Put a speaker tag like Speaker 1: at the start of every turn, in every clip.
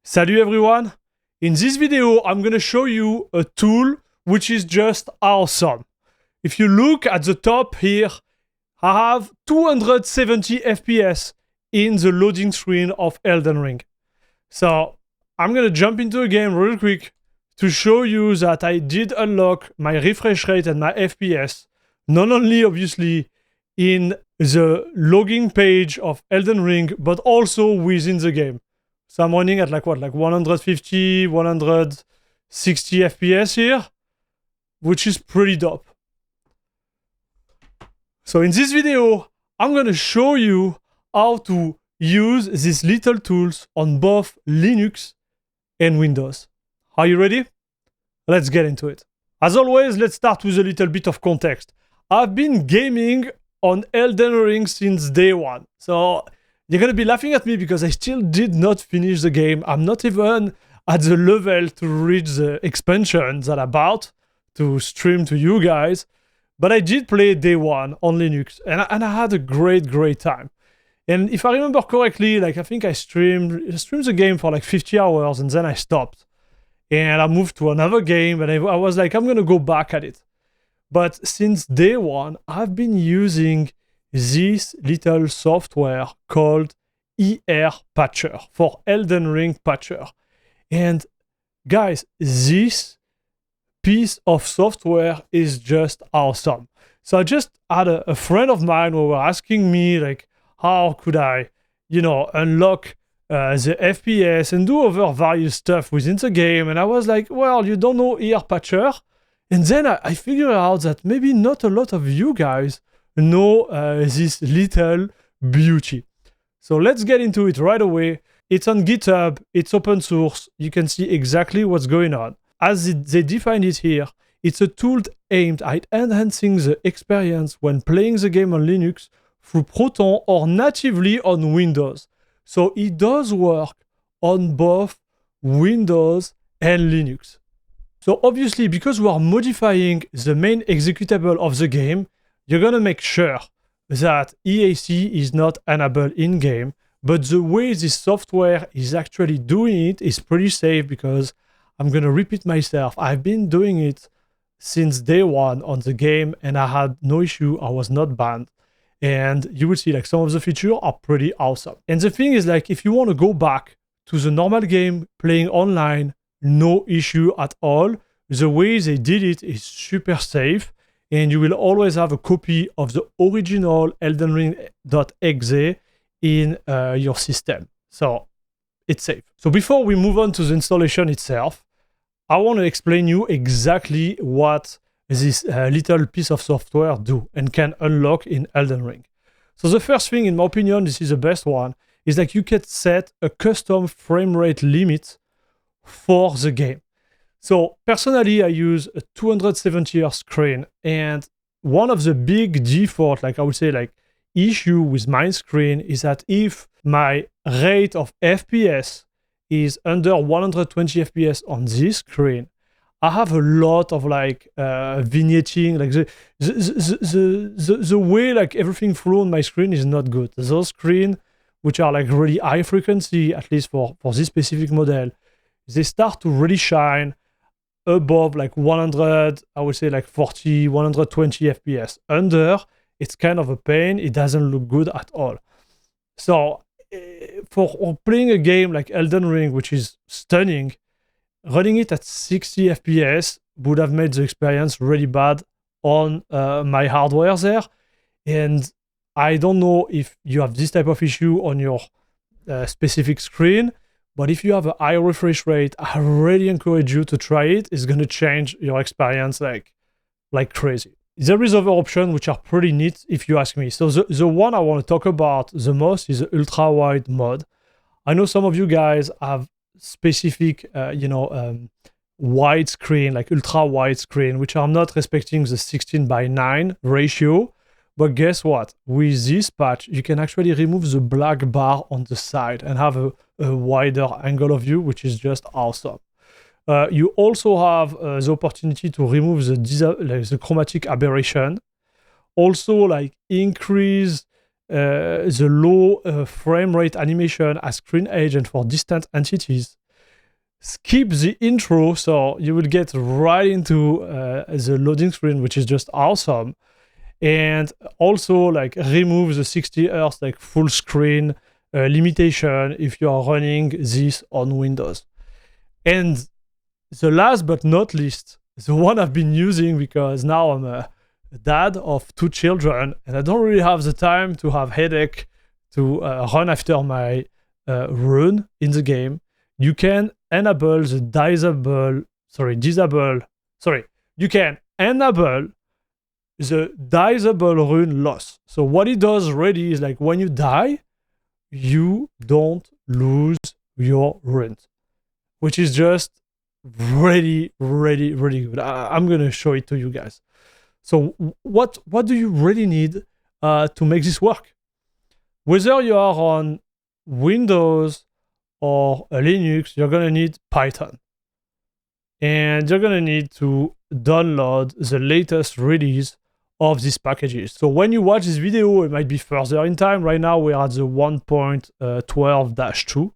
Speaker 1: Salut everyone! In this video, I'm gonna show you a tool which is just awesome. If you look at the top here, I have 270 FPS in the loading screen of Elden Ring. So I'm gonna jump into a game real quick to show you that I did unlock my refresh rate and my FPS, not only obviously in the logging page of Elden Ring, but also within the game. So I'm running at like 150, 160 FPS here, which is pretty dope. So in this video, I'm gonna show you how to use these little tools on both Linux and Windows. Are you ready? Let's get into it. As always, let's start with a little bit of context. I've been gaming on Elden Ring since day one. So you're gonna be laughing at me because I still did not finish the game. I'm not even at the level to reach the expansion that I'm about to stream to you guys. But I did play day one on Linux and I had a great time. And if I remember correctly, like I think I streamed the game for like 50 hours and then I stopped. And I moved to another game and I was like, I'm gonna go back at it. But since day one, I've been using this little software called ER Patcher for Elden Ring Patcher. And guys, this piece of software is just awesome. So I just had a friend of mine who were asking me like, how could I, unlock the FPS and do other various stuff within the game? And I was like, well, you don't know ER Patcher? And then I figured out that maybe not a lot of you guys know this little beauty. So let's get into it right away. It's on GitHub, it's open source, you can see exactly what's going on. As they define it here, it's a tool aimed at enhancing the experience when playing the game on Linux through Proton or natively on Windows. So it does work on both Windows and Linux. So obviously, because we are modifying the main executable of the game, you're gonna make sure that EAC is not enabled in-game, but the way this software is actually doing it is pretty safe because I'm gonna repeat myself. I've been doing it since day one on the game and I had no issue, I was not banned. And you will see like some of the features are pretty awesome. And the thing is like, if you wanna go back to the normal game playing online, no issue at all. The way they did it is super safe. And you will always have a copy of the original Elden Ring.exe in your system. So it's safe. So before we move on to the installation itself, I want to explain you exactly what this little piece of software do and can unlock in Elden Ring. So the first thing, in my opinion, this is the best one, is that you can set a custom frame rate limit for the game. So personally, I use a 270 Hz screen, and one of the big default, like I would say, like issue with my screen is that if my rate of FPS is under 120 FPS on this screen, I have a lot of like vignetting, like the way like everything flow on my screen is not good. Those screens, which are like really high frequency, at least for this specific model, they start to really shine above like 100, I would say like 40, 120 FPS. Under, it's kind of a pain. It doesn't look good at all. So for playing a game like Elden Ring, which is stunning, running it at 60 FPS would have made the experience really bad on my hardware there. And I don't know if you have this type of issue on your specific screen, but if you have a high refresh rate, I really encourage you to try it. It's going to change your experience like crazy. There is other options which are pretty neat if you ask me. So the one I want to talk about the most is the ultra-wide mode. I know some of you guys have specific, wide screen, like ultra-wide screen, which are not respecting the 16:9 ratio. But guess what? With this patch, you can actually remove the black bar on the side and have a wider angle of view, which is just awesome. You also have the opportunity to remove the chromatic aberration. Also, like increase the low frame rate animation at screen edge and for distant entities. skip the intro, so you will get right into the loading screen, which is just awesome. And also like remove the 60 Hz like full screen limitation if you are running this on Windows. And the last but not least, the one I've been using because now I'm a dad of 2 children and I don't really have the time to have headache to run after my rune in the game. You can enable the you can enable the disable-rune-loss. So what it does really is like when you die, you don't lose your runes, which is just really good. I'm gonna show it to you guys. So what do you really need to make this work? Whether you are on Windows or Linux, you're gonna need Python. And you're gonna need to download the latest release of these packages. So when you watch this video, it might be further in time. Right now, we're at the 1.12-2.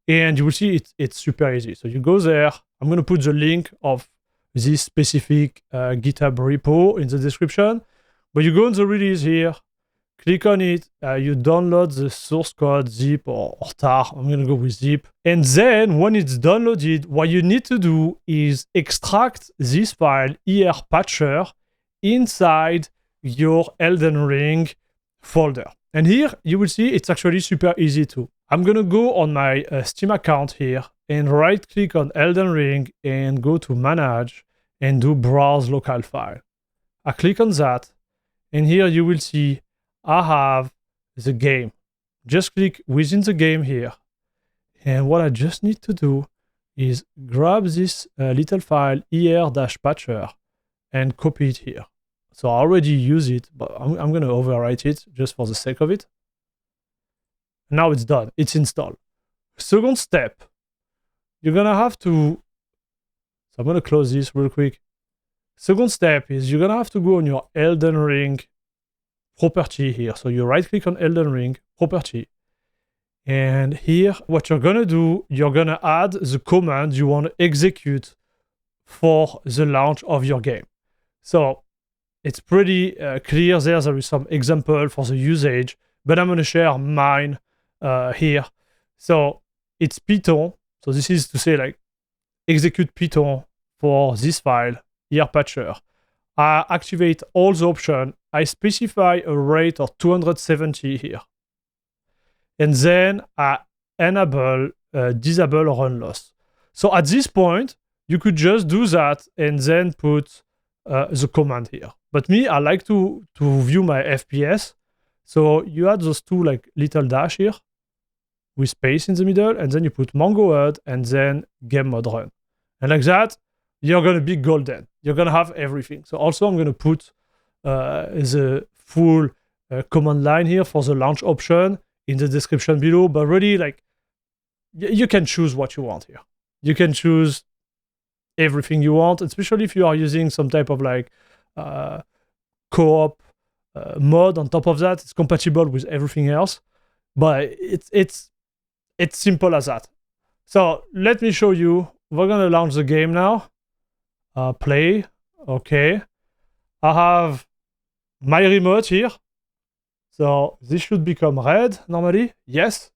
Speaker 1: And you will see it's super easy. So you go there. I'm gonna put the link of this specific GitHub repo in the description. But you go on the release here, click on it, you download the source code, zip or tar. I'm gonna go with zip. And then when it's downloaded, what you need to do is extract this file, patcher, inside your Elden Ring folder. And here you will see it's actually super easy too. I'm gonna go on my Steam account here and right click on Elden Ring and go to manage and do browse local file. I click on that and here you will see I have the game. Just click within the game here. And what I just need to do is grab this little file patcher and copy it here. So I already use it, but I'm going to overwrite it just for the sake of it. Now it's done. It's installed. Second step, you're going to have to... So I'm going to close this real quick. Second step is you're going to have to go on your Elden Ring property here. So you right click on Elden Ring property. And here, what you're going to do, you're going to add the command you want to execute for the launch of your game. So it's pretty clear there. There is some example for the usage, but I'm going to share mine here. So it's Python. So this is to say like execute Python for this file, patcher. I activate all the options. I specify a rate of 270 here. And then I enable disable-rune-loss. So at this point, you could just do that and then put the command here. But me, I like to view my FPS. So you add those two like little dash here with space in the middle, and then you put mangohud and then gamemoderun. And like that, you're going to be golden. You're going to have everything. So also I'm going to put the full command line here for the launch option in the description below, but really like you can choose what you want here. You can choose everything you want, especially if you are using some type of like co-op mode on top of that. It's compatible with everything else, but it's simple as that. So let me show you. We're gonna launch the game now. Play. Okay. I have my remote here. So this should become red normally. Yes.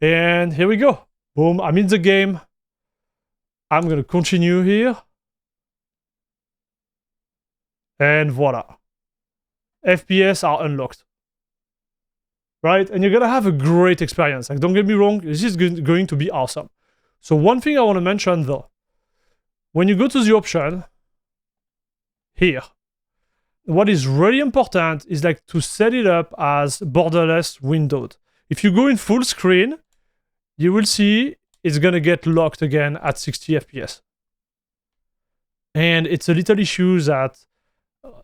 Speaker 1: And here we go. Boom. I'm in the game. I'm going to continue here. And voila. FPS are unlocked. Right? And you're going to have a great experience. Like, don't get me wrong. This is going to be awesome. So one thing I want to mention though. When you go to the option here, what is really important is like to set it up as borderless windowed. If you go in full screen, you will see it's going to get locked again at 60 FPS. And it's a little issue that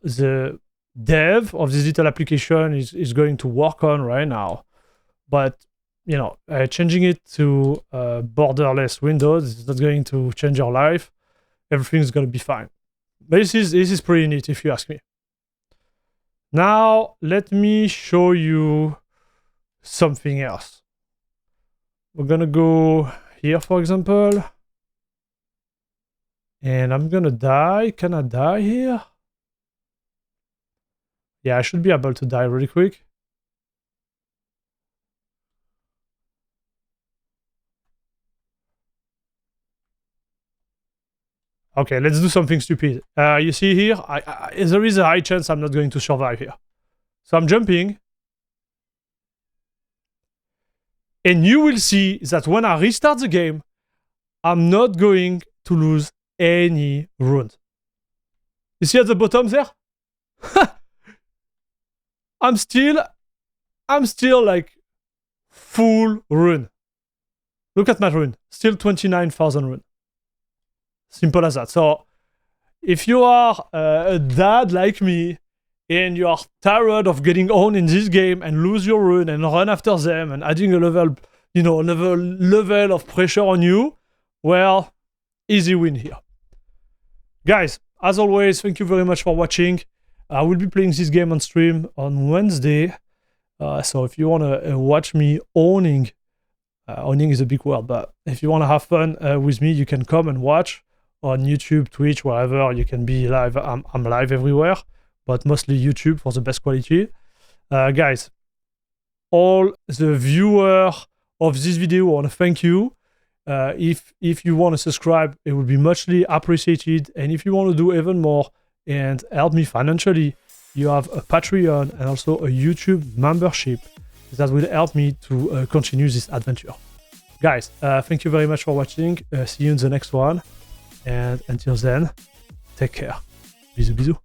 Speaker 1: the dev of this little application is going to work on right now. But, you know, changing it to borderless windows is not going to change your life. Everything's going to be fine. But this is pretty neat if you ask me. Now, let me show you something else. We're going to go here, for example. And I'm gonna die. Can I die here? Yeah, I should be able to die really quick. Okay, let's do something stupid. You see here, there is a high chance I'm not going to survive here. So I'm jumping. And you will see that when I restart the game, I'm not going to lose any runes. You see at the bottom there? I'm still like full rune. Look at my rune. Still 29,000 rune. Simple as that. So if you are a dad like me and you are tired of getting on in this game and lose your rune and run after them and adding a level, you know, another level of pressure on you, well, easy win here. Guys, as always, thank you very much for watching. I will be playing this game on stream on Wednesday. So if you want to watch me owning is a big word, but if you want to have fun with me, you can come and watch on YouTube, Twitch, wherever you can be live. I'm live everywhere, but mostly YouTube for the best quality. Guys, all the viewers of this video, I want to thank you. If you want to subscribe, it would be muchly appreciated. And if you want to do even more and help me financially, you have a Patreon and also a YouTube membership that will help me to continue this adventure. Guys, thank you very much for watching. See you in the next one. And until then, take care. Bisous, bisous.